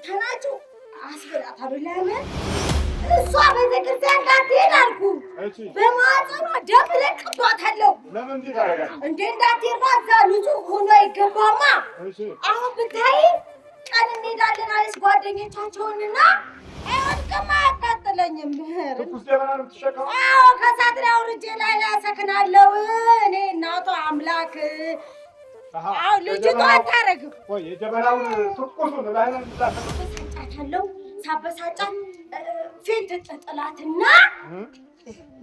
ተናጩ አስበላታለሁ። ለምን እሷ ቤተክርስቲያን እንዳትሄድ አልኩ። በማህፀኗ ደም እለቅባታለሁ። ለምን ታደርጋለህ? እንዴ እንዳትሄድ እዛ ንጹህ ሆኖ አይገባማ። አሁን ብታይ ቀን እንሄዳለን አለች ጓደኞቻቸውንና አይወድቅም፣ አያቃጥለኝም። ትኩስ ጀበና ነው የምትሸከመው? አዎ ከሳት ላይ አውርጄ ላይ ያሰክናለሁ። እኔ እናቷ አምላክ። አዎ ልጅቷ አታረግም። ወይ የጀበናውን ትኩሱን ላይ ነው ሳበሳጫታለሁ። ሳበሳጫት ፊት ጥጥላትና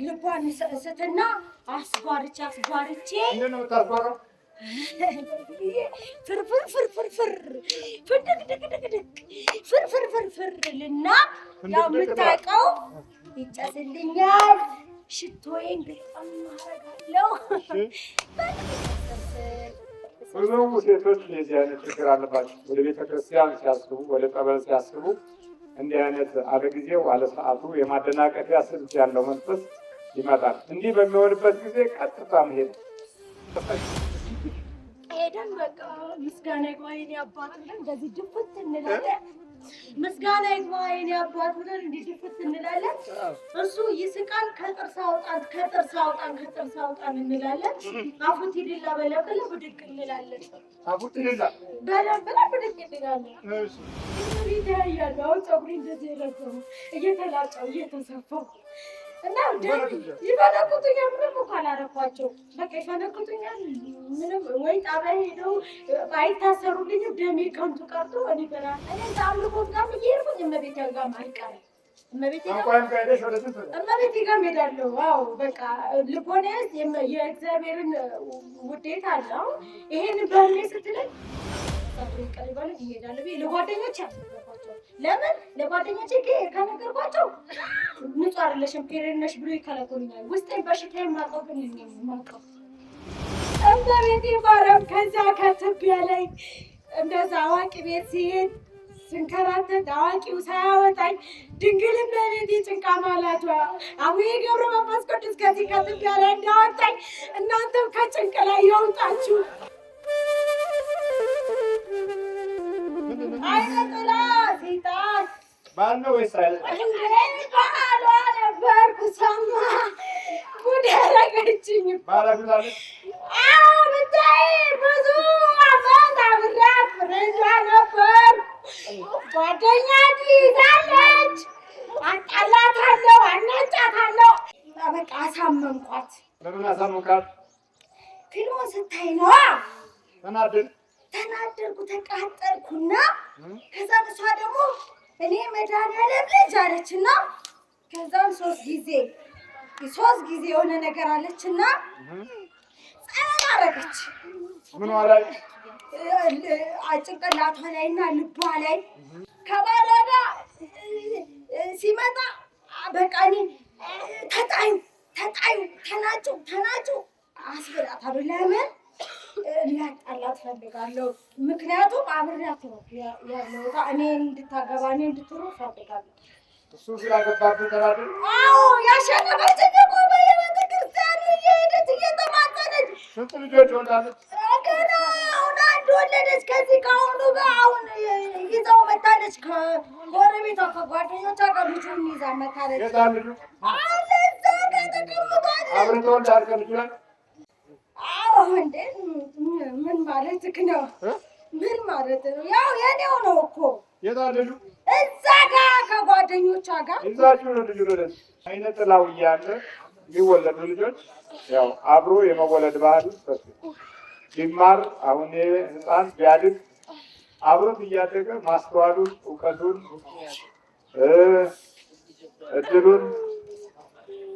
ልቧን ስትና አስጓርቼ እንዴት ነው የምታስጓራው? ፍርፍርልና ያው የምታውቀው ይጨስልኛል። ሽቶዬን በጣም አደርጋለሁ። ብዙ ሴቶች የዚህ አይነት ችግር አለባቸው። ወደ ቤተክርስቲያን ሲያስቡ፣ ወደ ጠበል ሲያስቡ እንዲህ አይነት አለጊዜው አለሰዓቱ የማደናቀፊያ ስልት ያለው መንፈስ ይመጣል። እንዲህ በሚሆንበት ጊዜ ቀጥታ መሄድ ሄደን በቃ ምስጋና ይግባ የኔ አባት ብለን እንደዚህ ድፍት እንላለን። ምስጋና ይግባ የኔ አባት ብለን እንዲህ ድፍት እንላለን። እሱ ይስቃል። ከጥርስ አውጣን እንላለን። አፉት ይድላ በለብለ ብድቅ እንላለን። አፉት ይድላ በለብለ ብድቅ እንላለን። እሺ ይታያል። አሁን ፀጉሬ እንደዚህ ረዘሙ እየተላጨው እየተሰፋው እና ይፈነኩቱኛል። ምንም እኮ አላረኳቸው። በቃ ይፈነኩቱኛል። ምንም ወይ ጣቢያ ሄደው አይታሰሩልኝም። ደሜ ከንቱ ቀርቶ እኔ አምልኮት ጋር እየሄድኩኝ እመቤቴ ጋር አልቀርም። እመቤቴ ጋር እሄዳለሁ። አዎ በቃ ልቦና የእግዚአብሔርን ውዴታ አለው። ይሄን በእኔ ስትለኝ ቀሪባለ ይሄዳል። ለጓደኞች ያስፈልጓቸው ለምን ለጓደኞቼ ከነገርኳቸው ንጹህ አይደለሽም ፔሬድ ነሽ ብሎ ይከለክሉኛል። ውስጤን በሽታ የማውቀው ግን የማውቀው እመቤቴ ማርያም ከዛ ከትቢያ ላይ እንደዛ አዋቂ ቤት ሲሄድ ስንከራተት አዋቂው ሳያወጣኝ ድንግል እመቤቴ ጭንቃ ማላቷ አቡነ ገብረ መንፈስ ቅዱስ ከዚህ ከትቢያ ላይ እንዳወጣኝ እናንተም ከጭንቅ ላይ ያውጣችሁ። አይነጥላ ሴጣን ባል ነው ወይስ አይደል? ባሏ ነበርኩ። ሰማ ጉድ ያደረገችኝ ባለብላለች። አዎ ብታይ ብዙ አመት አብሬያት ፍሬንዷ ነበር። ጓደኛ ትይዛለች። አጣላታለሁ፣ አናጫታለሁ። በቃ አሳመንኳት። ለምን አሳመንካት? ፊልሙን ስታይ ነዋ። ተናደድኩ፣ ተቃጠልኩና ከዛ እሷ ደግሞ እኔ መድኃኒዓለም ልጅ አለችና ከዛም ሶስት ጊዜ የሆነ ነገር አለችና ጸሎት አደረገች። ምን ላይ? ጭንቅላቷ ላይና ልቧ ላይ ከባሏ ጋር ሲመጣ በቃ እኔ ተናጩ አስበላታለሁ። ለምን ሊያጣላት ፈልጋለሁ። ምክንያቱም አብሬያት ነው ያለሁት። እኔ እንድታገባ እኔ እንድትኖር ፈልጋለሁ። እሱ ስላገባብህ ተናደድ? አዎ ያሸነፈችኝ እኮ በየቤተክርስቲያኑ እየሄደች እየተማጸነች። ስንት ልጆች ወልዳለች? ገና አሁን አንድ ወለደች። ከዚህ ከአሁኑ ጋር አሁን ይዛው መታለች። ከጎረቤቷ ከጓደኞቿ ጋር ልጁን ይዛ መታለች። የታ ልጁ? አለ እዛ ጋር ተቀምጧል። አብረን ተወልዳችሁ ልጁ ላይ? አዎ እንዴ ምን ማለትህ ነው? ምን ማለት ነው? ያው የኔው ነው እኮ። የታ ልጁ? እዛ ጋር ከጓደኞቿ ጋር ይዛችሁ ነው ልጁ ነው። አይነ ጥላው እያለ የሚወለዱ ልጆች ያው አብሮ የመወለድ ባህል ቢማር አሁን ህፃን ቢያድግ አብሮት እያደገ ማስተዋሉን፣ እውቀቱን፣ እድሉን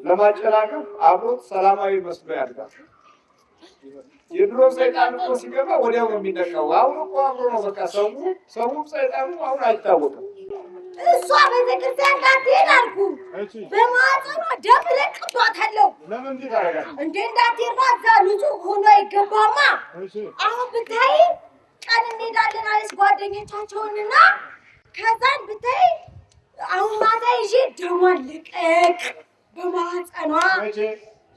ለማጨናገፍ አብሮት ሰላማዊ መስሎ ያድጋል። የድሮ ሰይጣን እኮ ሲገባ ወዲያው ነው የሚነካው። አሁን እኮ አብሮ ነው በቃ ሰውም ሰይጣኑ አሁን አይታወቅም። እሷ ቤተክርስቲያን እንዳትሄድ አልኩ። በማህፀኗ ደም እለቅባታለሁ። ለምን ታደርጋለህ? እንዴ እንዳትሄድ እዛ ንጹህ ሆኖ አይገባማ። አሁን ብታይ ቀን እንሄዳለን አለች ጓደኞቻቸውንና ከዛን ብታይ አሁን ማታ ይዤ ደሟን ልቀቅ በማህፀኗ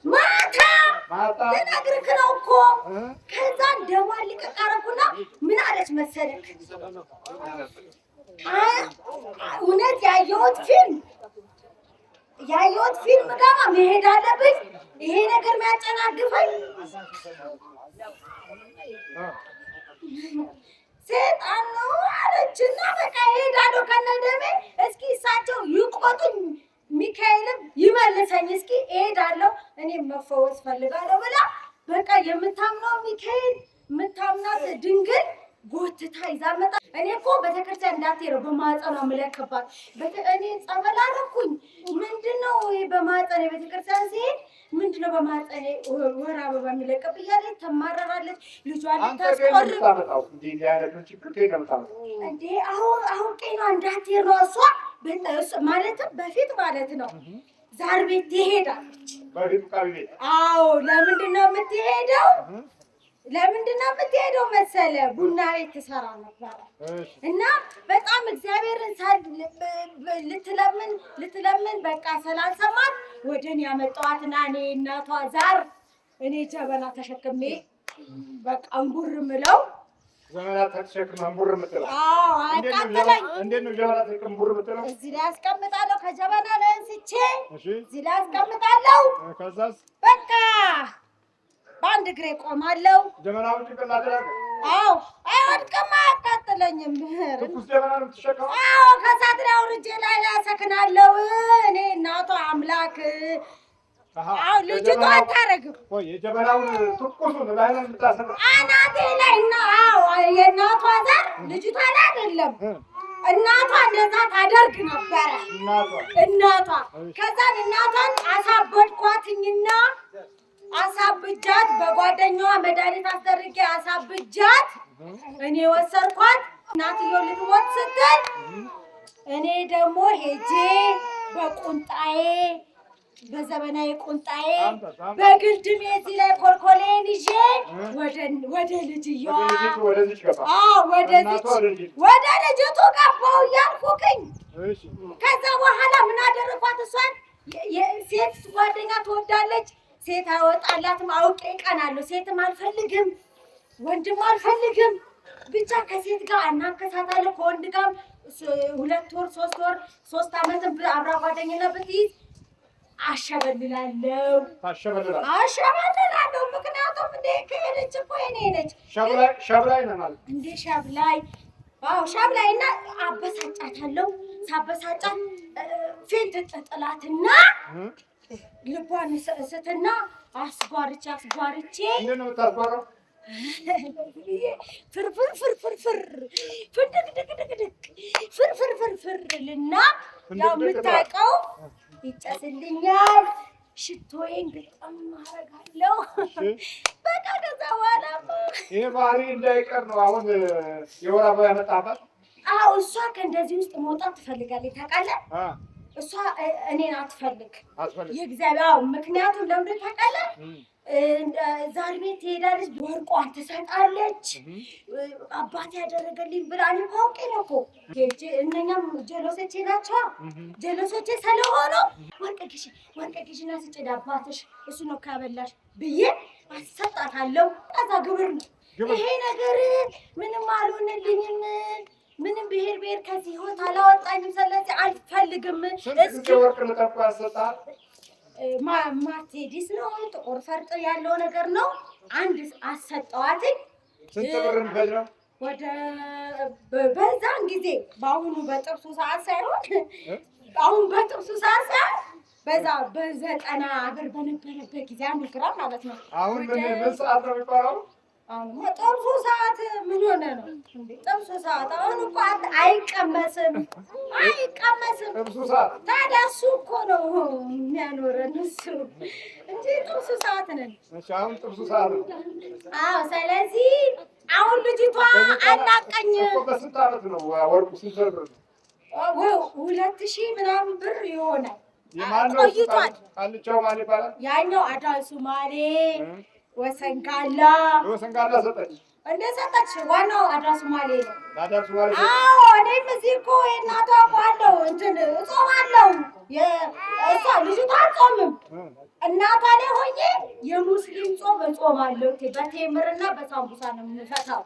ማታ ልነግርህ ነው እኮ። ከዛን ደሟን ልቀቅ አደረኩና ምን አለች መሰለህ? እውነት ያየሁት ፊልም ጋር መሄድ አለብኝ። ይሄ ነገር የሚያጨናግፈኝ ሴጣን ነው አለችና በቃ እሄዳለሁ ከነደሜ። እስኪ እሳቸው ይቆጡኝ፣ ሚካኤልም ይመልሰኝ። እስኪ እሄዳለሁ፣ እኔም መፈወስ ፈልጋለሁ ብላ በቃ የምታምነው ሚካኤል የምታምናት ድንግል ጎትታ ይዛ መጣ። እኔ እኮ ቤተክርስቲያን እንዳትሄድ በማህፀኗ የምለክባት እኔ ጸበል አደረኩኝ። ምንድነው በማህፀኔ ቤተክርስቲያን ሲሄድ ምንድነው በማህፀኔ ወር አበባ የሚለቀብ እያለች ትማረራለች። ልጇን ልታስቆርብ እንዴ አሁን ቄኗ እንዳትሄድ ነው እሷ ማለትም በፊት ማለት ነው ዛር ቤት ትሄዳለች። አዎ ለምንድነው የምትሄደው? መሰለ ቡና ቤት ትሰራ ነበር እና በጣም እግዚአብሔርን ልትለምን በቃ ስላልሰማት ወደ እኔ ያመጣኋትና እኔ እናቷ ዛር እኔ ጀበና ተሸክሜ በቃ እንጉር ምለው ጀበና ተሸክመህ እንጉር ምትለው? አዎ አቃጠለኝ። እንዴት ነው ጀበና ተሸክመህ እንጉር ምትለው? እዚህ ላይ አስቀምጣለሁ፣ ከጀበና ላይ አንስቼ እዚህ ላይ አስቀምጣለሁ። ከዛስ በቃ በአንድ እግሬ ቆማለሁ። ጀበናውን ጭንቅላት ላይ አዎ አይወድቅም፣ አያቃጥለኝም። ትኩስ ጀበና ነው የምትሸከመው? አዎ ከእሳት ላይ አውርጄ ላይ አሰክናለሁ። እኔ እናቷ አምላክ። አዎ ልጅቷ አታረግም። ቆይ የጀበናውን ትኩሱን ላይ ነው የምታሰራ? አናቴ ላይ ነው። አዎ የእናቷ ዘር ልጅቷ ላይ አይደለም። እናቷ እንደዛ ታደርግ ነበረ። እናቷ ከዛን እናቷን አሳበድኳትኝና አሳብጃት በጓደኛዋ መድኃኒት አስደርጌ አሳብጃት እኔ ወሰርኳት። እናትየው ልትሞት ስትል እኔ ደግሞ ሄጄ በቁንጣዬ በዘመናዊ ቁንጣዬ በግልድሜ እዚህ ላይ ኮልኮሌን ይዤ ወደ ልጅየዋ ወደ ልጅቱ ገባሁ እያልኩኝ ከዛ በኋላ ምን አደረኳት? እሷን ሴት ጓደኛ ትወዳለች። ሴት አወጣላትም አውቄ ቀናለሁ። ሴትም አልፈልግም፣ ወንድም አልፈልግም። ብቻ ከሴት ጋር እናንከሳታለሁ። ከወንድ ጋር 2 ወር 3 ወር 3 ዓመትም አብራ ጓደኝነት ብትይዝ አሸበልላለሁ። ምክንያቱም እንደ ከሄደች እኮ የኔ ነች። ሸብላይ ነው ማለት እንደ ሸብላይ። አዎ ሸብላይ እና አበሳጫታለሁ። ሳበሳጫት ፌንት ጥጥላትና ልቧን ስትና አስጓርቼ እንዴት ነው የምታስጓረው? ፍርፍርልና ያው የምታውቀው ይጨስልኛል። ሽቶዬን ግጥም አደርጋለሁ። በቃ ከዛ በኋላ ይሄ ባህሪ እንዳይቀር ነው አሁን የወር አበባ ያመጣባት። አዎ እሷ ከእንደዚህ ውስጥ መውጣት ትፈልጋለች ታውቃለህ። እሷ እኔን አትፈልግ የእግዚአብሔር ምክንያቱም ለምንድን ታውቃለህ? ዛር ቤት ትሄዳለች፣ ወርቋን ትሰጣለች። አባት ያደረገልኝ ብላ እኔ እኮ አውቄ ነው እኮ እነኛም ጀሎሶቼ ናቸው። ጀሎሶቼ ስለሆኑ ወርቅ ግዢና ስጭድ አባትሽ እሱ ነው ካበላሽ ብዬ አሰጣታለሁ። ከዛ ግብር ነው ይሄ ነገር። ምንም አልሆነልኝም። ምንም ብሄር ከዚህ ህይወት አላወጣኝም። ስለዚህ አልፈልግም። እስኪ ወርቅ ልጠፋ ያሰጣል ማርቴዲስ ነው ጥቁር ፈርጥ ያለው ነገር ነው። አንድ አሰጠዋትኝ። ስንት ብር እንፈጅነው? ወደ በዛን ጊዜ በአሁኑ በጥብሱ ሰዓት ሳይሆን አሁን በጥብሱ ሰዓት ሳይሆን በዛ በ90 ብር በነበረበት ጊዜ 1 ግራም ማለት ነው። አሁን ምን ሰዓት ነው የሚባለው? አሁን ጥብሱ ሰዓት ምን ሆነ ነው እንዴ? ጥብሱ ሰዓት አሁን እኮ አይቀመስም። ጥብሱ ሰዓት ታዲያ እሱ እኮ ነው የሚያኖረን እሱ እንጂ ጥብሱ ሰዓት ነን። እሺ አሁን ጥብሱ ሰዓት ነው። አዎ ስለዚህ አሁን ልጅቷ አናቀኝ። በስንት ዓመት ነው ወርቁ? ስንት ብር ነው? 2000 ምናምን ብር ይሆናል። ቆይቷል። ቃልቻው ማን ይባላል? ያኛው አዳሱ ማሌ ወሰንጋላ ሰጠች። እንደሰጠች ዋናው አዳሱ ማሌ ነው። አዳሱ ማሌ። አዎ እኔም እዚህ እኮ እናቷ ባለው እንትን እጾማለሁ። እሷ ልጅቷ አልጾምም። እናቷ ላይ ሆኜ የሙስሊም ጾም እጾማለሁ። በቴምርና በሳምቡሳ ነው የምፈታው።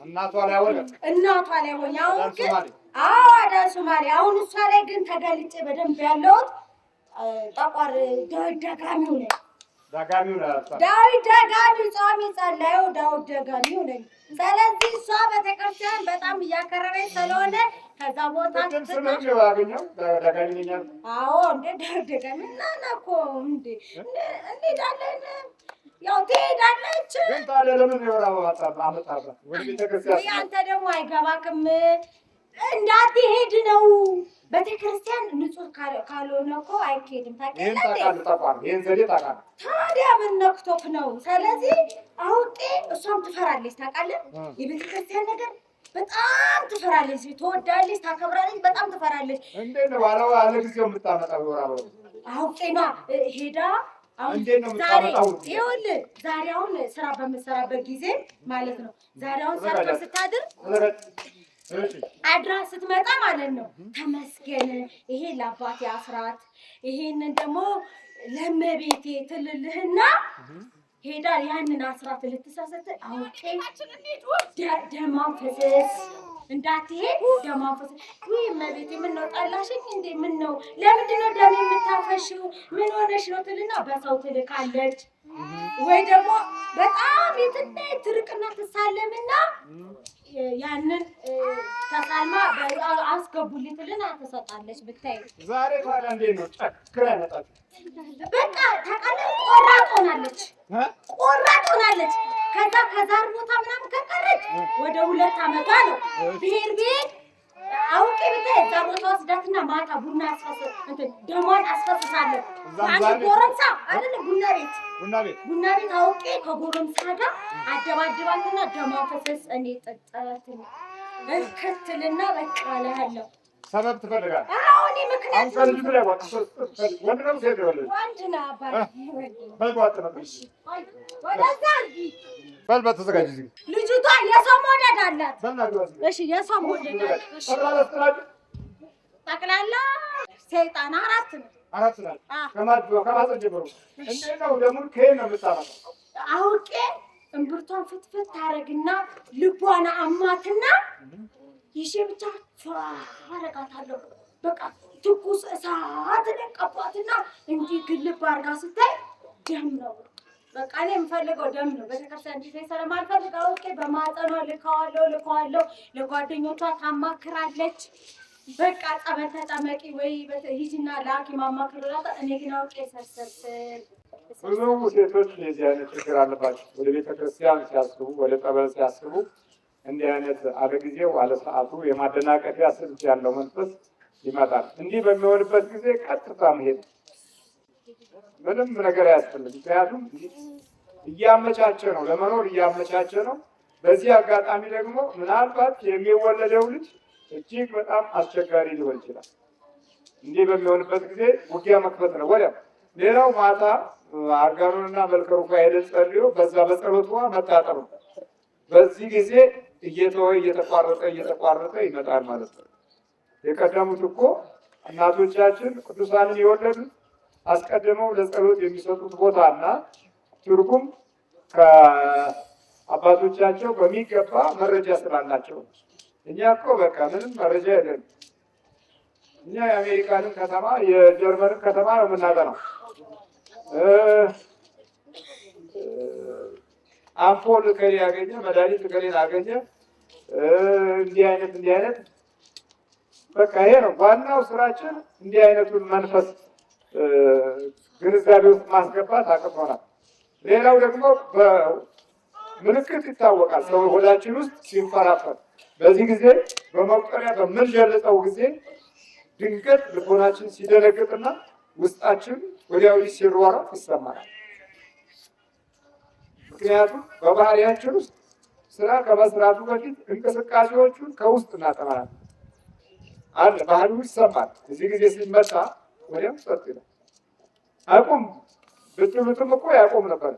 እናቷ ላይ ሆኜ አሁን ግን አዎ አዳ ሶማሌ። አሁን እሷ ላይ ግን ተገልጬ በደንብ ያለሁት ጠቋር ደጋሚው ነኝ። ደጋሚው ነኝ። ዳዊት ደጋሚ ጾም ይጸለየው ዳዊት ደጋሚው ነኝ። ስለዚህ እሷ ቤተክርስቲያን በጣም እያከረረኝ ስለሆነ ከዛ ቦታ ትተሽ ያገኘው ደጋሚ ነኝ። አዎ እንደ ዳዊት ደጋሚ እና እኮ እንሄዳለን። ያው ትሄዳለች። ግን ታዲያ ለምን የወራው አመጣባ ወደ ቤተክርስቲያን? አንተ ደግሞ አይገባክም። እንዳትሄድ ነው። ቤተክርስቲያን ንጹህ ካልሆነ እኮ አይኬድም። ይሄን ዘዴ ታውቃለህ። ታዲያ ምን ነክቶክ ነው? ስለዚህ አውቄ እሷም ትፈራለች። ታውቃለህ፣ የቤተክርስቲያን ነገር በጣም ትፈራለች። ትወዳለች፣ ታከብራለች፣ በጣም ትፈራለች። እንዴት ነው ዋለው አለ ጊዜው የምታመጣው ወራው? አውቄ ነው ሄዳ ዛሬ አሁን ስራ በምሰራበት ጊዜ ማለት ነው። ዛሬ አሁን ሰርቶ ስታድር አድራ ስትመጣ ማለት ነው። ተመስገን ይሄ ለአባቴ አስራት፣ ይሄንን ደግሞ ለመቤቴ ትልልህና ሄዳ ያንን አስራት ልትሳሰት አውቄ ደማንፈስስ እንዳትሄድ ደማንፈስስ ወይ መቤቴ ምን ነው ጣላሽኝ እንዴ? ምን ነው ለምንድን ነው ደም የምታፈሽው? ምን ሆነሽ ነው ትልና በሰው ትልካለች። ወይ ደግሞ በጣም የትና ትርቅና ትሳለምና ያንን ተሳልማ አስገቡልኝ ትልና ትሰጣለች። ብታይ ዛሬ ታዲያ እንዴት ነው ጨክራ ያመጣች? በቃ ታውቃለህ፣ ቆራጥ ሆናለች። ከዛ ከዛር ቦታ ምናምን ከቀረች ወደ 2 ዓመቷ ነው። ብሄር አውቄ ብታይ እዛ ቦታ ወስዳትና ማታ ቡና ደሟን አስፈስሳለሁ። አንድ ጎረምሳ አይደል ቡና ቤት አውቄ ከጎረምሳ ጋር አደባድባትና ደሟን ፈሰስ እኔ ጠጣትን እከትልና በቃ እልሃለሁ። ሰበብ ትፈልጋለህ? አዎ እኔ ምክንያት በል ተዘጋጅ። ልጅቷ የሰው መውደድ አላት። እሺ የሰው መውደድ አላት። ጠቅላላ ሰይጣን 4 ነው። 4 ናት። ከማህፀን ጀምሮ እንዴት ነው ደግሞ ከየት ነው የምታመጣው? አውቄ እምብርቷን ፍትፍት ታረግና ልቧን አማትና ይዤ ብቻ አረጋታለሁ። በቃ ትኩስ እሳት ለቀባትና እንዲህ ግልብ አድርጋ ስታይ ደም ነው። በቃ እኔ የምፈልገው ደም ነው። ቤተክርስቲያን እንዲህ ስለማልፈልግ አውቄ በማህፀኗ ልከዋለሁ። ለጓደኞቿ ታማክራለች። በቃ ጸበል ተጠመቂ ወይ ሂጂና ለሐኪም አማክሩላት። እኔ ግን አውቄ ሰርሰር ብዙ ሴቶች የዚህ አይነት ችግር አለባቸው። ወደ ቤተክርስቲያን ሲያስቡ፣ ወደ ጸበል ሲያስቡ እንዲህ አይነት አለጊዜው አለሰዓቱ የማደናቀፊያ ስልት ያለው መንፈስ ይመጣል። እንዲህ በሚሆንበት ጊዜ ቀጥታ መሄድ ምንም ነገር አያስፈልግም። ምክንያቱም እያመቻቸ ነው፣ ለመኖር እያመቻቸ ነው። በዚህ አጋጣሚ ደግሞ ምናልባት የሚወለደው ልጅ እጅግ በጣም አስቸጋሪ ሊሆን ይችላል። እንዲህ በሚሆንበት ጊዜ ውጊያ መክፈት ነው ወዲያው። ሌላው ማታ አርጋኑንና መልከ ሩፋኤልን ጸልዮ በዛ በጸሎቷ መታጠብ ነው። በዚህ ጊዜ እየተቋረጠ ይመጣል ማለት ነው። የቀደሙት እኮ እናቶቻችን ቅዱሳንን የወለዱት አስቀድመው ለጸሎት የሚሰጡት ቦታና ትርጉም ከአባቶቻቸው በሚገባ መረጃ ስላላቸው። እኛ እኮ በቃ ምንም መረጃ የለም። እኛ የአሜሪካንን ከተማ የጀርመንን ከተማ ነው የምናጠናው። አምፖል ከሌ ያገኘ መድኃኒት ከሌን አገኘ እንዲህ አይነት በቃ ይሄ ነው ዋናው ስራችን። እንዲህ አይነቱን መንፈስ ግንዛቤ ውስጥ ማስገባት አቅቶናል። ሌላው ደግሞ በምልክት ይታወቃል ሰው ሆዳችን ውስጥ ሲንፈራፈር። በዚህ ጊዜ በመቁጠሪያ በምንጀልጠው ጊዜ ድንገት ልቦናችን ሲደነግጥና ውስጣችን ወዲያው ሲሯሯጥ ይሰማናል። ምክንያቱም በባህሪያችን ውስጥ ስራ ከመስራቱ በፊት እንቅስቃሴዎቹን ከውስጥ እናጠናለን አለ ባህሉ ይሰማል። እዚህ ጊዜ ሲመጣ ወዲያው ጸጥ ይላል። አቁም ብትሉትም እኮ ያቆም ነበር።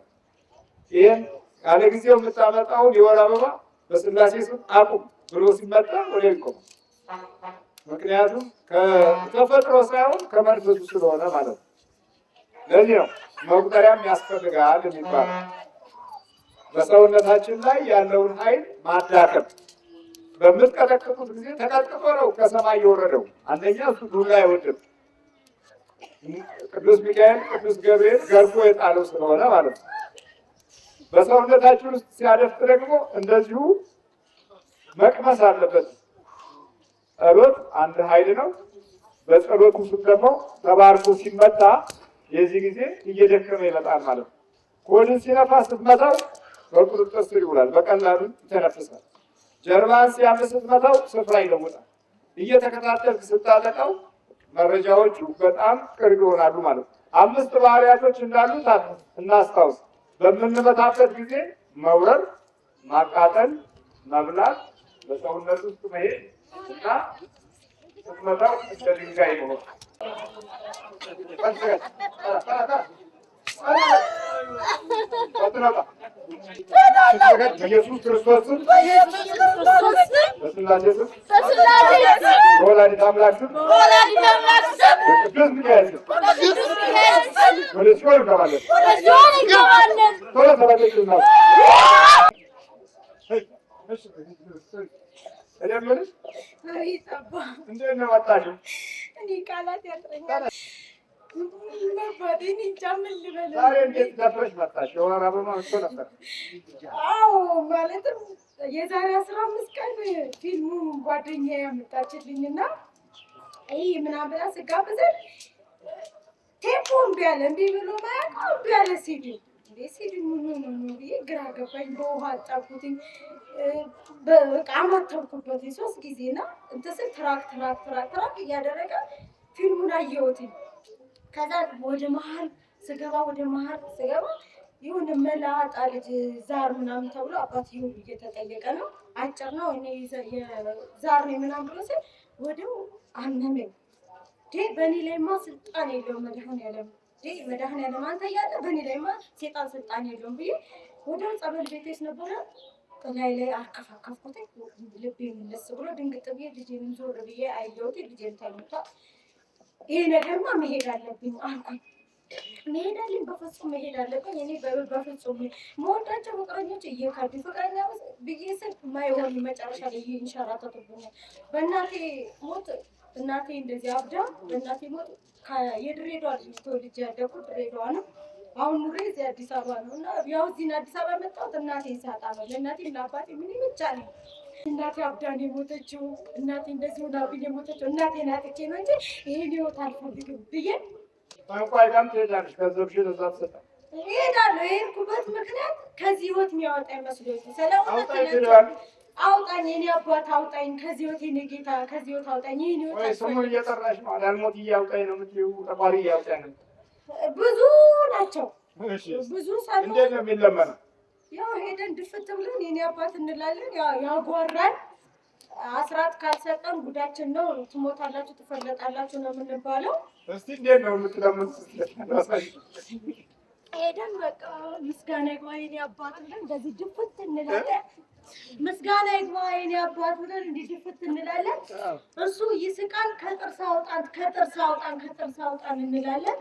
ይሄን ያለ ጊዜው የምታመጣውን የወር አበባ በስላሴ ስም አቁም ብሎ ሲመጣ ወዲያው ይቆም። ምክንያቱም ከተፈጥሮ ሳይሆን ከመንፈሱ ስለሆነ ማለት ነው። ለዚህ ነው መቁጠሪያም ያስፈልጋል የሚባለው። በሰውነታችን ላይ ያለውን ኃይል ማዳከም በምትቀጠቅጡት ጊዜ ተቀጥቅጦ ነው ከሰማይ የወረደው። አንደኛ እሱ ዱላ አይወድም። ቅዱስ ሚካኤል ቅዱስ ገብርኤል ገርፎ የጣለው ስለሆነ ማለት ነው። በሰውነታችን ውስጥ ሲያደፍጥ ደግሞ እንደዚሁ መቅመስ አለበት። ጸሎት አንድ ኃይል ነው። በጸሎቱ ውስጥ ደግሞ ተባርኮ ሲመታ የዚህ ጊዜ እየደከመ ይመጣል ማለት ነው። ኮድን ሲነፋ ስትመታው በቁጥጥር ስር ይውላል፣ በቀላሉ ይተነፍሳል። ጀርባን ሲያምስ ስትመታው ስፍራ ይለውጣል። እየተከታተልክ ስታጠቃው መረጃዎቹ በጣም ቅርብ ይሆናሉ ማለት ነው። 5 ባህሪያቶች እንዳሉት እናስታውስ። በምንመታበት ጊዜ መውረር፣ ማቃጠል፣ መብላት፣ በሰውነት ውስጥ መሄድ እና ስትመታው እንደ ድንጋይ መሆን። በኢየሱስ ክርስቶስ በስላሴ ስም በወላዲተ አምላክ ስም በቅዱስ ሚካኤል ስም ወደ ሲኦል እንገባለን። ቶሎ ተባለች ነው እደምልሽ እንዴት ነው መጣሽ? እኔ ቃላት ያጥረኛል። መባዴን እንጃ ምን ልበል። ዛሬ እንዴት ደፍረሽ መጣሽ? የወር አበባ መጥቶ ነበር። አዎ ማለትም የዛሬ 15 ቀን ፊልሙ ጓደኛዬ ያመጣችልኝና ይሄ ምናምን ብላ ስጋብዘን ቴፖ እምቢ አለ። እምቢ ብሎ ማያውቀው እምቢ አለ። ሲዲ ምን ብዬ ግራ ገባኝ። በውሃ አጣብኩትኝ በቃ አማተብኩበት 3 ጊዜና እንትን ስል ትራክ እያደረገ ፊልሙን አየሁትኝ። ከዛ ወደ መሀል ስገባ የሆነ መላጣ ልጅ ዛር ምናምን ተብሎ አባትየው እየተጠየቀ ነው። አጭር ነው። እኔ ዛር ነኝ ምናምን ብሎ ስል ወዲያው አመመኝ። በእኔ ላይማ ስልጣን የለውም መድኃኒዓለም አንተ እያለ በእኔ ላይማ ሴጣን ስልጣን የለውም ብዬ ወዲያው ጸበል ቤቴስ ነበረ ላይ አርከፋከፍኩት። ልቤ መለስ ብሎ ድንግጥ ብዬ ልጄንም ዞር ብዬ አየሁት። ልጄን ተኝቷል። ይሄ ነገርማ መሄድ አለብኝ አልኩኝ። በፍጹም መሄድ አለብኝ። እኔ በፍጹም መወዳቸው ፍቅረኞች እየካዱ ፍቅረኛ ብዬ ስል ማይሆን መጨረሻ ላይ ይንሸራተቱብኛል። በእናቴ ሞት እናቴ እንደዚህ አብዳ በእናቴ ሞት የድሬዳዋ ልጅ ተወልጄ ያደኩት ድሬዳዋ ነው። አሁን ኑሬ እዚህ አዲስ አበባ ነው እና ያው እዚህ አዲስ አበባ የመጣሁት እናቴን ሳጣ ነው። ለእናቴም ለአባቴ ምን ብቻ ነው እናቴ አብዳን የሞተችው እናቴ እንደዚህ ሆናብኝ የሞተችው እናቴን አጥቼ ነው እንጂ ይሄን ህይወት አልፈልግም ብዬ እንኳን ጋም ትሄዳለሽ። ገንዘብሽ ለዛ ተሰጣ እሄዳለሁ። የሄድኩበት ምክንያት ከዚህ ህይወት የሚያወጣ መስሎኝ አውጣኝ የኔ አባት አውጣኝ፣ ከዚህ ህይወት የኔ ጌታ ከዚህ ህይወት አውጣኝ። ይሄን ህይወት ወይ ስሙን እየጠራሽ ነው አዳልሞት እያውጣኝ ነው የምትይው? ተቋሪ እያውጣኝ ነው። ብዙ ናቸው። ብዙ ሳሉ እንዴት ነው የሚለመነው? ያው ሄደን ድፍት ብለን የኔ አባት እንላለን። ያጓራል። አስራት ካልሰጠን ጉዳችን ነው። ትሞታላችሁ፣ ትፈለጣላችሁ ነው የምንባለው። እስቲ እንዴት ነው የምትለምኑት? ሄደን በቃ ምስጋና ይግባ የኔ አባት ብለን እንደዚህ ድፍት እንላለን። ምስጋና ይግባ የኔ አባት ብለን እንዲህ ድፍት እንላለን። እሱ ይስቃል። ከጥርስ አውጣን እንላለን።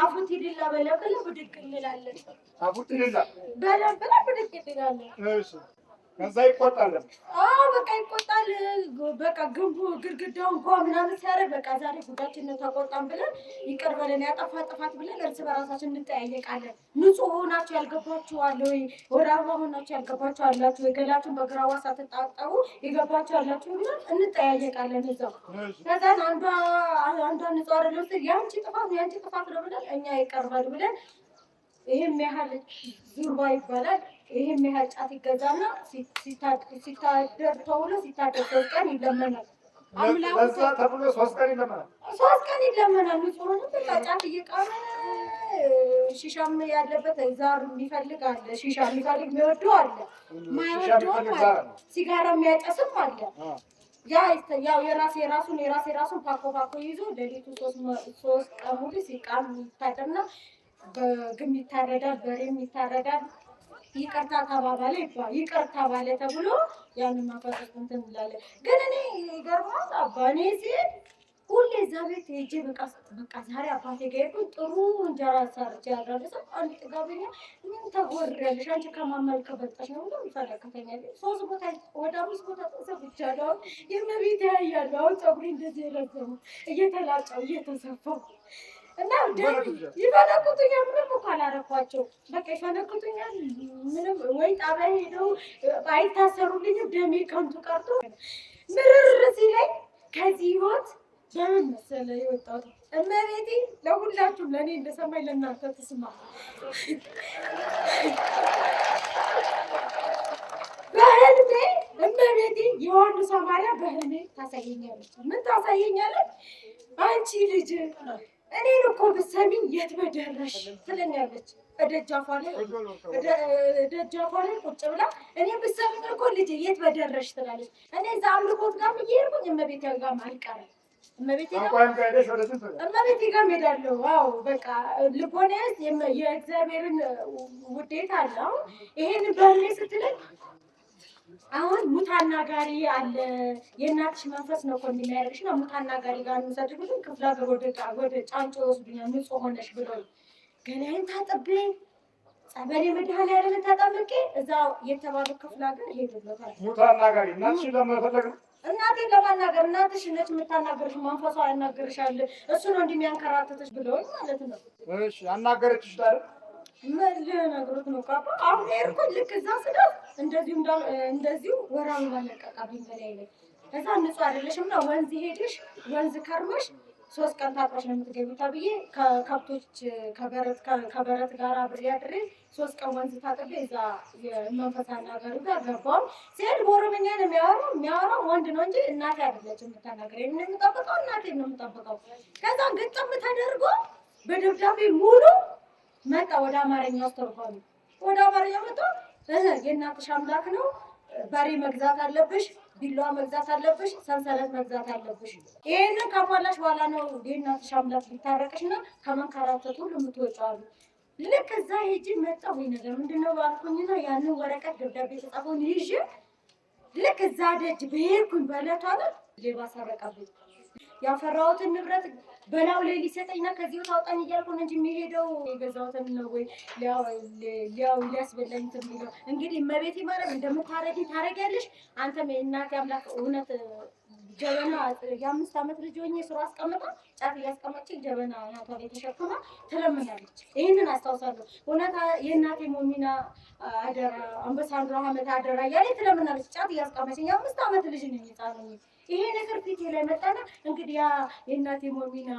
አፉት ይድላ በለበለ ብድቅ እንላለን። አፉት ይድላ በለበለ ብድቅ እንላለን። እሺ ከዛ ይቆጣል። አዎ በቃ ይቆጣል። በቃ ግንቡ ግድግዳውን ምናምን ሲያደርግ በቃ ዛሬ ጉዳችን ተቆጣን ብለን ይቅር በለን ያጠፋ ጥፋት ብለን እርስ በራሳችን እንጠያየቃለን። ንጹህ ሆናችሁ ያልገባችሁ አለ ወይ? ወደ አበባ ሆናችሁ ያልገባችሁ አላችሁ ወይ? ገላችሁን በግራዋ ሳትጣጣቡ የገባችሁ አላችሁ ብለን እንጠያየቃለን። እዛው ከዛን አንዷ ንጹህ አይደለም ስትል ያንቺ ጥፋት ነው ብለን እኛ ይቀርባል ብለን ይሄም ያህል ዙርባ ይባላል። ይሄም ያህል ጫት ይገዛና ሲታደር ተውሎ ሲታደር 3 ቀን ይለመናል። ለዛ ተብሎ 3 ቀን ይለመናል። 3 ቀን ይለመናል። ንጹህ ነው። በቃ ጫት እየቃመ ሺሻም ያለበት ዛር የሚፈልግ አለ። ሺሻ የሚፈልግ የሚወደው አለ፣ ማይወደው አለ። ሲጋራ የሚያጨስም አለ። ያው የራሱን ፓኮ ይዞ ለሊቱ 3 ቀን ሙሉ ሲቃም ይታደርና በግም ይታረዳል፣ በሬም ይታረዳል። ይቅርታ ተባባለ ይቅርታ ባለ ተብሎ ያንን ማፈረስ እንትን እንላለን። ግን እኔ ይገርማል። አባኔ ሲል ሁሌ እዛ ቤት ሄጄ በቃ ዛሬ አባቴ ጋር ሄድኩኝ። ጥሩ እንጀራ ሰርቼ ያደረሰው አንድ ጥጋበኛ ምን ታወሪያለሽ አንቺ ከማመልከ በልጠሽ ነው ብሎ ይፈለከተኛል። 3 ቦታ ወደ 5 ቦታ ተሰብቻለሁ። የመቤት ያያለሁ። አሁን ፀጉሬ እንደዚህ የረዘሙ እየተላጨው እየተሰፋው እና ይፈነክቱኛል። ምንም እኮ አላረኳቸው። በቃ ይፈነክቱኛል። ምንም ወይ ጣቢያ ሄደው አይታሰሩልኝም። ደሜ ከንቱ ቀርቶ ምርር ሲለኝ ከዚህ ህይወት በምን መሰለህ የወጣሁት? እመቤቴ ለሁላችሁም ለእኔ እንደሰማኝ ለእናንተ ትስማ። በህልሜ እመቤቴ ዮሐንስ ማርያም በህልሜ ታሳየኛለች። ምን ታሳየኛለች? አንቺ ልጅ እኔን እኮ ብትሰሚኝ የት በደረሽ ትለኛለች። ደጃፏ ላይ ቁጭ ብላ እኔ ብትሰሚኝ እኮ ልጅ የት በደረሽ ትላለች። እኔ እዛ አምልኮት ጋር እየሄድኩኝ እመቤቴ ጋር አልቀርም። እመቤቴ ጋር እሄዳለሁ። አዎ በቃ ልቦና የእግዚአብሔርን ውዴታ አለ። ይሄን በህልሜ ስትለኝ አሁን ሙታና ጋሪ አለ። የእናትሽ መንፈስ ነው እኮ የሚያደርግሽ ነው። ሙታና ጋሪ ጋር እንውሰድሽ ክፍለ ሀገር ወደ ጫንጮ ይወስዱኛል። ንጹህ ሆነሽ ብሎኝ ገላዬን ታጥቤ ጸበሌ መድኃኒዓለምን ተጠምቄ እዛ የተባሉ ክፍለ ሀገር ሄዱበታል። ሙታና ጋሪ እናትሽን ለመፈለግ ነው። እናቴን ለማናገር እናትሽ ነች የምታናገርሽ፣ መንፈሷ ያናገርሻል። እሱ ነው እንደሚያንከራተትሽ ብለውኝ ማለት ነው። እሺ አናገረችሽ ታዲያ? ምን ልነግሮት ነው? ካባ አሁን ሄድኩኝ። ልክ እዛ ስደርስ እንደዚሁ ወራም ባለቀቃብኝ በላይ ላይ እዛ ንጹህ አይደለሽም እና ወንዝ ሄድሽ ወንዝ ከርመሽ 3 ቀን ታጥበሽ ነው የምትገቢው ተብዬ ከከብቶች ከበረት ጋር አብሬ አድሬ 3 ቀን ወንዝ ታጥቤ እዛ የመንፈሳ ነገር ጋር ገባሁ። ሲሄድ በኦሮምኛ ነው የሚያወራው ወንድ ነው እንጂ እናቴ አይደለችም የምታናገር። የምጠብቀው እናቴ ነው የምጠብቀው። ከዛ ግጥም ተደርጎ በደብዳቤ ሙሉ መጣ። ወደ አማርኛ አስተርጓሚ ወደ አማርኛ መጣ። የእናትሽ አምላክ ነው፣ በሬ መግዛት አለብሽ፣ ቢላዋ መግዛት አለብሽ፣ ሰንሰለት መግዛት አለብሽ። ይሄንን ካሟላሽ በኋላ ነው የእናትሽ አምላክ ሊታረቅሽና ከመንከራተት ሁሉ የምትወጪው። ልክ እዛ ሄጄ መጣሁ። ወይ ነገር ምንድነው ባልኩኝና ያንን ወረቀት ደብዳቤ የተጻፈውን ይዤ ልክ እዛ ደጅ በሄድኩኝ በዕለቱ አለ ሌባ ሰረቀብኝ። ያፈራሁትን ንብረት በላው ላይ ሊሰጠኝና ከዚህ ታውጣኝ እያልኩ ነው እንጂ የሚሄደው የገዛሁትን ነው ወይ ሊያስበላኝ የሚለው። እንግዲህ እመቤቴ ማለት እንደምታረጊ ታረጊያለሽ። አንተም የእናቴ አምላክ እውነት ጀበና የ5 ዓመት ልጅ ሆኜ ስራ አስቀምጣ ጫት እያስቀመጠች ጀበና እናቷ ላይ ተሸክማ ትለምናለች። ይህንን አስታውሳለሁ። እውነት የእናቴ ሞሚና አደራ አንበሳንድራ አመት አደራ እያለች ትለምናለች። ጫት እያስቀመጠች የ5 ዓመት ልጅ ነኝ ህፃን። ይሄ ነገር ፊቴ ላይ መጣና እንግዲህ ያ የእናቴ ሞሚና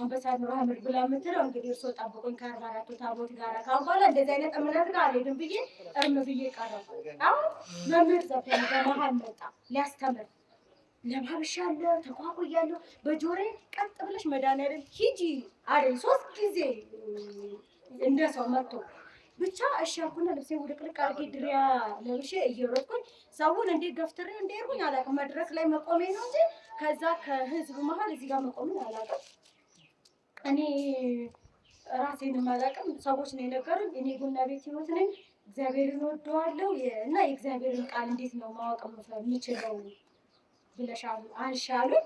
አንበሳንድራ አመት ብላ የምትለው እንግዲህ እርሶ ጠብቁኝ ከ44ቱ ታቦት ጋር ካሁን በኋላ እንደዚህ አይነት እምነት ጋር አልሄድም ብዬ እርም ብዬ ቀረሁ። አሁን መምህር ዘፈን በመሀል መጣ ሊያስተምር። ለማብሻለሁ ተቋቁያለሁ። በጆሮዬ ቀጥ ብለሽ መድኃኒዓለም ሂጂ አለኝ 3 ጊዜ እንደ ሰው መጥቶ ብቻ እሺ አልኩና ልብሴን ውልቅልቅ አድርጌ ድሪያ ለብሼ እየሮጥኩኝ ሰውን እንዴት ገፍትሬ እንደሄድኩኝ አላውቅም። መድረክ ላይ መቆሜ ነው እንጂ ከዛ ከህዝብ መሀል እዚህ ጋር መቆሜን አላውቅም። እኔ ራሴንም አላውቅም። ሰዎች ነው የነገሩኝ። እኔ ቡና ቤት ህይወት ነኝ፣ እግዚአብሔርን እወደዋለሁ እና የእግዚአብሔርን ቃል እንዴት ነው ማወቅ የምችለው ብለሻሉ አልሻሉኝ።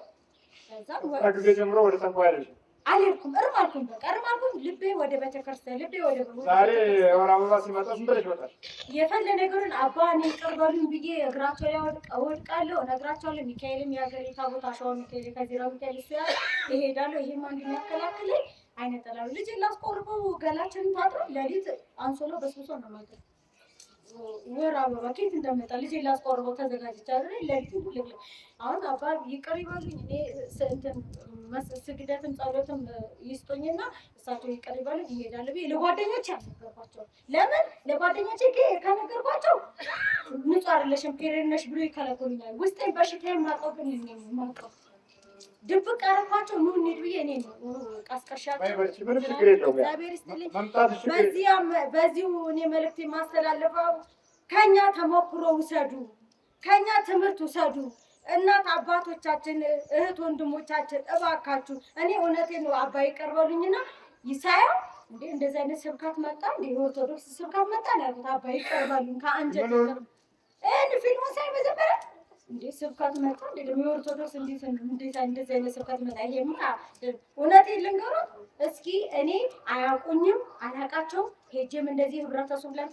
ከዛ ከጊዜ ጀምሮ ወደ ጠንቋይ አይደለም አልሄድኩም። እርም አልኩኝ። በቃ እርም አልኩኝ። ልቤ ወደ ቤተክርስቲያን፣ ልቤ ወደ ዛሬ ወር አበባ ሲመጣ ስንት ብለሽ ወጣሽ? የፈለ ነገሩን አባ እኔ ይቅር በሉኝ ብዬ እግራቸው ላይ ወድቃለሁ፣ እነግራቸዋለሁ። ሚካኤልም የሀገሬ ታቦት አሸዋ ሚካኤል ከዜራ ሚካኤል እሱ ያለ እሄዳለሁ። ይሄማ እንደሚያከላክለኝ አይነት ጠላሉ። ልጅ ላስቆርበው ገላችንን ታጥሮ ሌሊት አንሶሎ በስብሶ ነው ማለት ነው። ወር አበባ ከየት እንደመጣ ልጅ ላስቆርበው ተዘጋጅቻለሁ። ሌሊት ሁሉ አሁን አባ ይቅር ይበሉኝ። እኔ ስግደትም ጸሎትም ይስጡኝና እሳቸው ይቅር ይበሉኝ ይሄዳል ብዬ ለጓደኞቼ አልነገርኳቸው። ለምን ለጓደኞቼ ከነገርኳቸው ንጹህ አይደለሽም ፔሬድ ነሽ ብሎ ይከለክሉኛል። ውስጤን በሽታዬን ማውቀው ግን እኔ ነው የማውቀው። ድብቅ አደረኳቸው። ኑ እንሂድ ብዬ እኔ ነው ቀስቀሻቸው። እግዚአብሔር ይስጥልኝ። በዚሁ እኔ መልዕክት የማስተላልፈው ከኛ ተሞክሮ ውሰዱ፣ ከኛ ትምህርት ውሰዱ። እናት አባቶቻችን፣ እህት ወንድሞቻችን እባካችሁ። እኔ እውነቴን ነው አባ ይቅር በሉኝና ይሳየው እንዴ እንደዚህ አይነት ስብከት መጣ እንዴ ኦርቶዶክስ ስብከት መጣ ያልኩት አባ ይቅር በሉኝ ከአንጀት ይቅር። ፊልሙ ሳይ መጀመሪያ እንዴ ስብከት መጣ እንዴ የኦርቶዶክስ እንዴት እንደዚህ አይነት ስብከት መጣ? ይሄማ እውነቴን ልንገሮት እስኪ እኔ አያውቁኝም አላውቃቸውም። ሄጄም እንደዚህ ህብረተሰቡ ላይ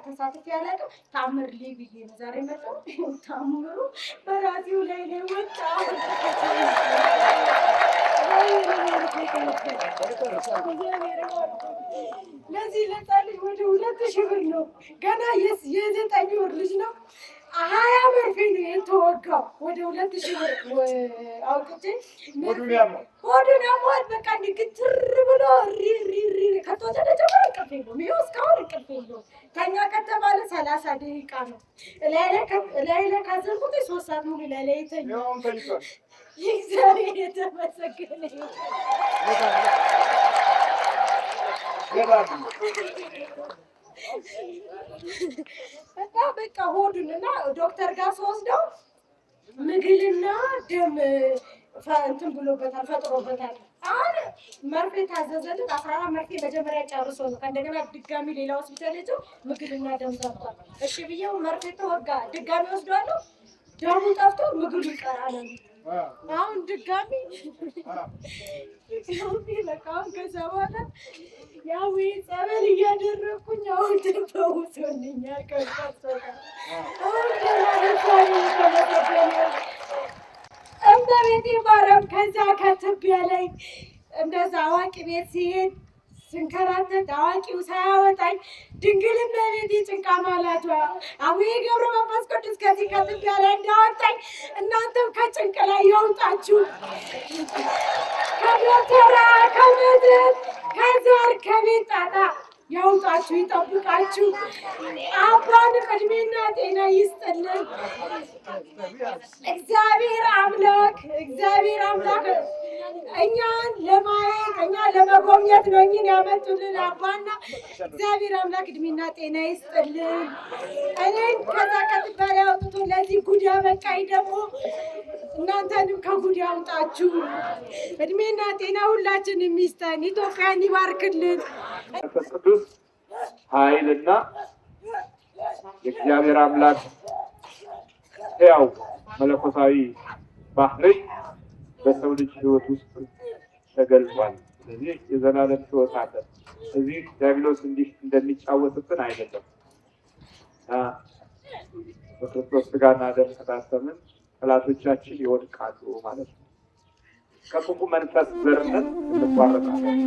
ተሳትፌ አላውቅም። ታምር ልይ ብዬ ነው ዛሬ መጣሁ። ታምሩ በራሴው ላይ ወጣ። ለዚህ ለጻል ወደ 2000 ብር ነው ገና የ9 ወር ልጅ ነው 20 መርፌ ነው የተወጋው። ወደ 2000 ብር አውጥቼ ሆዱን ያሟል። በቃ ንግትር ብሎ ሪሪሪ ከተወሰደ ጀምሮ እንቅልፍ የለውም። ይኸው እስካሁን እንቅልፍ የለውም። ተኛ ከተባለ 30 ደቂቃ ነው። ላይ ካዘልኩት 3 ሰዓት ሙሉ ላይ ተኛው። እግዚአብሔር የተመሰገነ እና በቃ ሆዱን እና ዶክተር ጋር ስወስደው ምግልና ደም እንትን ብሎበታል፣ ፈጥሮበታል። አሁን መርፌ ታዘዘልን 14 መርፌ መጀመሪያ ጨርሶ ነው ከእንደገና ድጋሚ ሌላ ሆስፒታል ሄዶ ምግልና ደም ሰጥቷል። እሺ ብዬው መርፌ ተወጋ። ድጋሚ ወስዷለሁ። ደሙ ጠፍቶ ምግሉ ይቀራል። አሁን ድጋሚ በቃ አሁን ከዛ በኋላ ያው ጸበል እያደረኩኝ አሁን ተፈውሶልኛል። እመቤቴ ማርያም ከዛ ከትቢያ ላይ እንደዛ አዋቂ ቤት ሲሄድ ስንከራተት አዋቂው ሳያወጣኝ ድንግል እመቤቴ ጭንቃ ማላቷ አቡነ ገብረ መንፈስ ቅዱስ ከዚህ ከትቢያ ላይ እንዳወጣኝ እናንተም ከጭንቅ ላይ ያውጣችሁ። ከመከራ ከምድር ከዘር ከቤት ጣጣ ያውጣችሁ፣ ይጠብቃችሁ። አባን ዕድሜና ጤና ይስጥልን። እግዚአብሔር አምላክ እኛን ለማየት እኛን ለመጎብኘት ነው እኝን ያመጡልን አባና እግዚአብሔር አምላክ ዕድሜና ጤና ይስጥልን። እኔን ከዛ ከትባሪ አውጥቶ ለዚህ ጉድ ያበቃኝ ደግሞ እናንተንም ከጉድ ያውጣችሁ። ዕድሜና ጤና ሁላችንም ይስጠን። ኢትዮጵያን ይባርክልን። መንፈስ ቅዱስ ኃይልና የእግዚአብሔር አምላክ ሕያው መለኮታዊ ባህሪ በሰው ልጅ ሕይወት ውስጥ ተገልጿል። ስለዚህ የዘላለም ሕይወት አለ። እዚህ ዲያብሎስ እንዲህ እንደሚጫወትብን አይደለም። በክርስቶስ ሥጋና ደም ከታተምን ጠላቶቻችን ይወድቃሉ ማለት ነው። ከክፉ መንፈስ ዘርነት እንባረካለን።